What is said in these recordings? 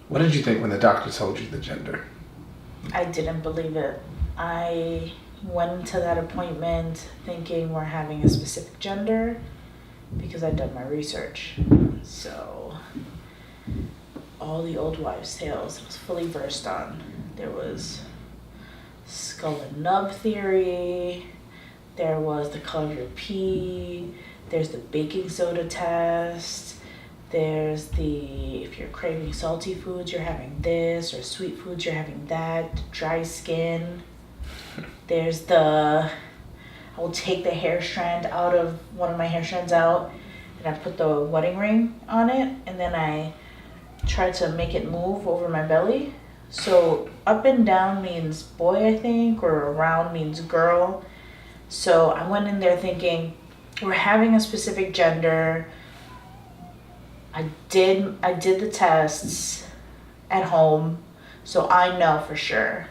What did you think when the doctor told you the gender? I didn't believe it. I went into that appointment thinking we're having a specific gender because I'd done my research. So, all the old wives' tales I was fully versed on. There was skull and nub theory, there was the color of your pee, there's the baking soda test, there's the if you're craving salty foods, you're having this, or sweet foods, you're having that, dry skin. There's the I will take the hair strand out of one of my hair strands out and I put the wedding ring on it and then I try to make it move over my belly. So up and down means boy, I think, or around means girl. So I went in there thinking we're having a specific gender. I did the tests at home, so I know for sure.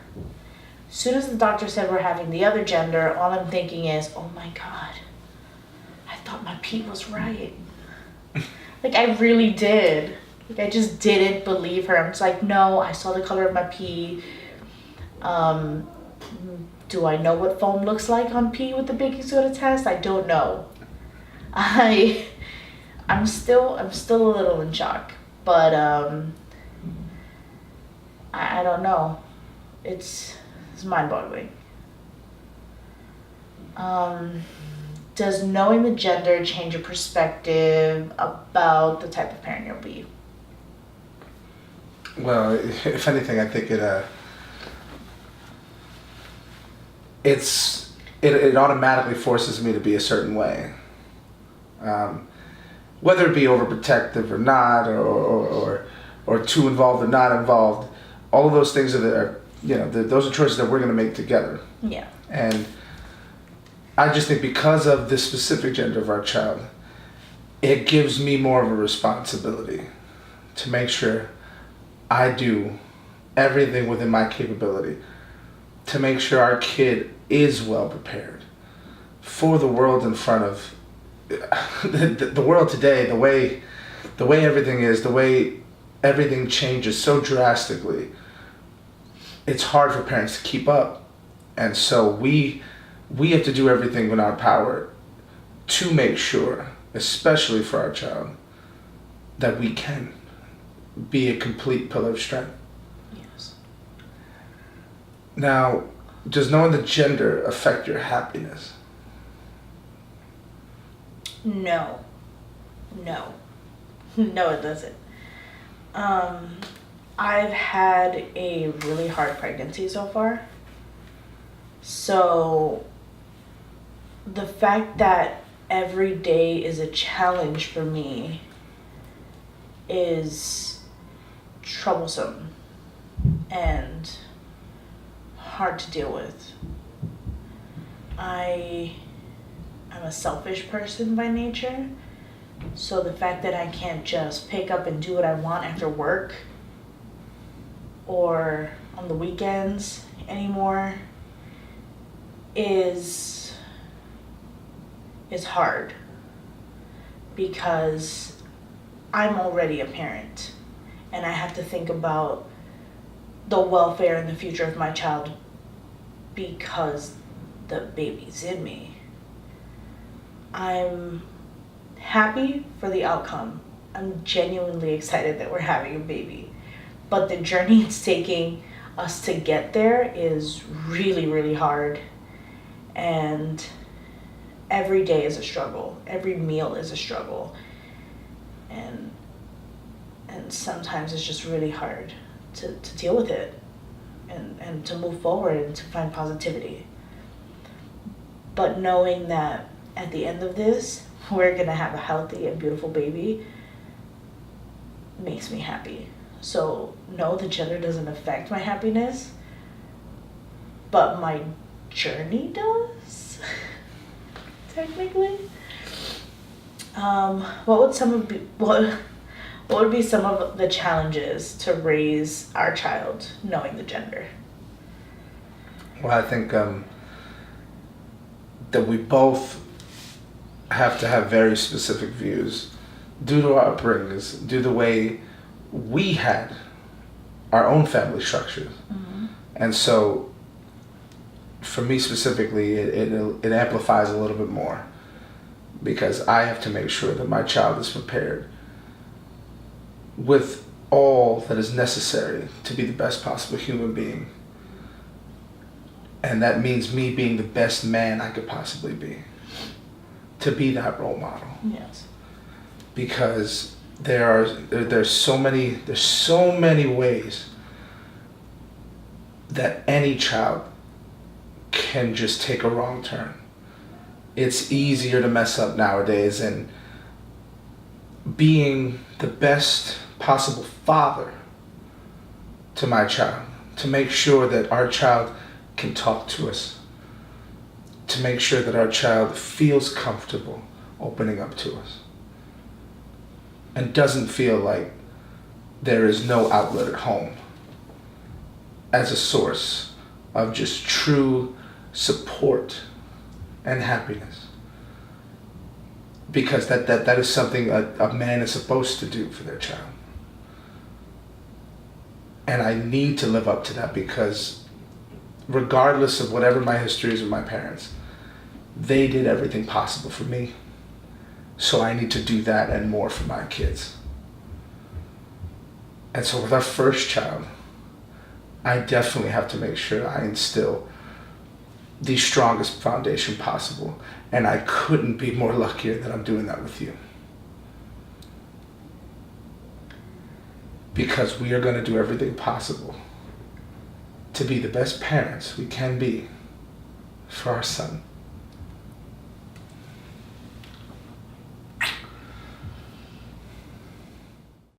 As soon as the doctor said we're having the other gender, all I'm thinking is, oh my God, I thought my Pete was right. Like I really did. Like I just didn't believe her. I'm just like, no, I saw the color of my pee. Do I know what foam looks like on pee with the baking soda test? I don't know. I'm still a little in shock, but I don't know. It's mind-boggling. Does knowing the gender change your perspective about the type of parent you'll be? Well, if anything, I think it automatically forces me to be a certain way, whether it be overprotective or not, or too involved or not involved. All of those things those are choices that we're going to make together. Yeah. And I just think because of the specific gender of our child, it gives me more of a responsibility to make sure I do everything within my capability to make sure our kid is well prepared for the world in front of the world today, the way everything is, the way everything changes so drastically. It's hard for parents to keep up, and so we have to do everything in our power to make sure, especially for our child, that we can be a complete pillar of strength. Yes. Now, does knowing the gender affect your happiness? No. No, it doesn't. I've had a really hard pregnancy so far. So the fact that every day is a challenge for me is troublesome and hard to deal with. I'm a selfish person by nature, so the fact that I can't just pick up and do what I want after work or on the weekends anymore is hard because I'm already a parent and I have to think about the welfare and the future of my child because the baby's in me. I'm happy for the outcome. I'm genuinely excited that we're having a baby. But the journey it's taking us to get there is really, really hard. And every day is a struggle. Every meal is a struggle. And sometimes it's just really hard to deal with it and to move forward and to find positivity. But knowing that at the end of this, we're gonna have a healthy and beautiful baby makes me happy. So no, the gender doesn't affect my happiness, but my journey does, technically. What would be some of the challenges to raise our child knowing the gender? Well, I think that we both have to have very specific views due to our upbringings, due to the way we had our own family structures. Mhm. And so, for me specifically, it amplifies a little bit more because I have to make sure that my child is prepared with all that is necessary to be the best possible human being. And that means me being the best man I could possibly be. To be that role model. Yes. Because there's so many ways that any child can just take a wrong turn. It's easier to mess up nowadays, and being the best possible father to my child, to make sure that our child can talk to us, to make sure that our child feels comfortable opening up to us and doesn't feel like there is no outlet at home as a source of just true support and happiness. Because that is something a man is supposed to do for their child. And I need to live up to that because regardless of whatever my history is with my parents, they did everything possible for me. So I need to do that and more for my kids. And so with our first child, I definitely have to make sure I instill the strongest foundation possible. And I couldn't be more luckier that I'm doing that with you. Because we are going to do everything possible to be the best parents we can be for our son.